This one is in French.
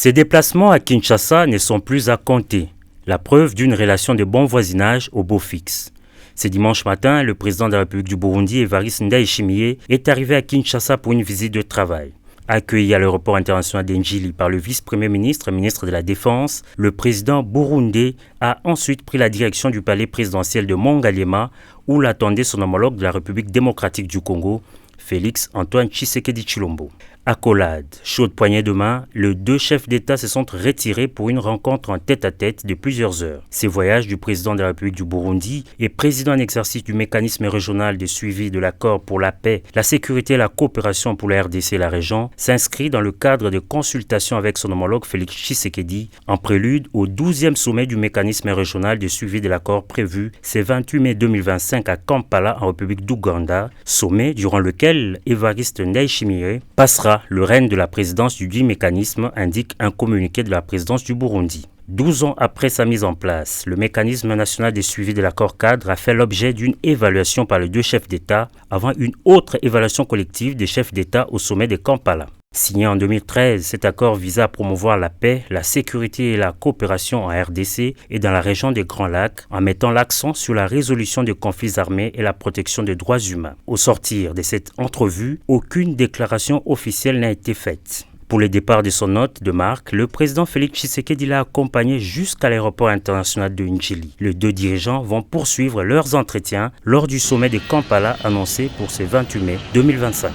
Ces déplacements à Kinshasa ne sont plus à compter, la preuve d'une relation de bon voisinage au beau fixe. Ce dimanche matin, le président de la République du Burundi, Evariste Ndayishimiye, est arrivé à Kinshasa pour une visite de travail. Accueilli à l'aéroport international d'Njili par le vice-premier ministre et ministre de la Défense, le président burundais a ensuite pris la direction du palais présidentiel de Mongalema, où l'attendait son homologue de la République démocratique du Congo, Félix Antoine Tshisekedi Tshilombo. Accolade, chaude poignée de main, les deux chefs d'État se sont retirés pour une rencontre en tête-à-tête de plusieurs heures. Ces voyages du président de la République du Burundi et président en exercice du mécanisme régional de suivi de l'accord pour la paix, la sécurité et la coopération pour la RDC et la région s'inscrit dans le cadre de consultations avec son homologue Félix Tshisekedi en prélude au 12e sommet du mécanisme régional de suivi de l'accord prévu ce 28 mai 2025 à Kampala en République d'Ouganda, sommet durant lequel Evariste Ndayishimiye passera le règne de la présidence du dit mécanisme, indique un communiqué de la présidence du Burundi. 12 ans après sa mise en place, le mécanisme national de suivi de l'accord cadre a fait l'objet d'une évaluation par les deux chefs d'État avant une autre évaluation collective des chefs d'État au sommet de Kampala. Signé en 2013, cet accord visait à promouvoir la paix, la sécurité et la coopération en RDC et dans la région des Grands Lacs en mettant l'accent sur la résolution des conflits armés et la protection des droits humains. Au sortir de cette entrevue, aucune déclaration officielle n'a été faite. Pour le départ de son hôte de marque, le président Félix Tshisekedi l'a accompagné jusqu'à l'aéroport international de Njili. Les deux dirigeants vont poursuivre leurs entretiens lors du sommet de Kampala annoncé pour ce 28 mai 2025.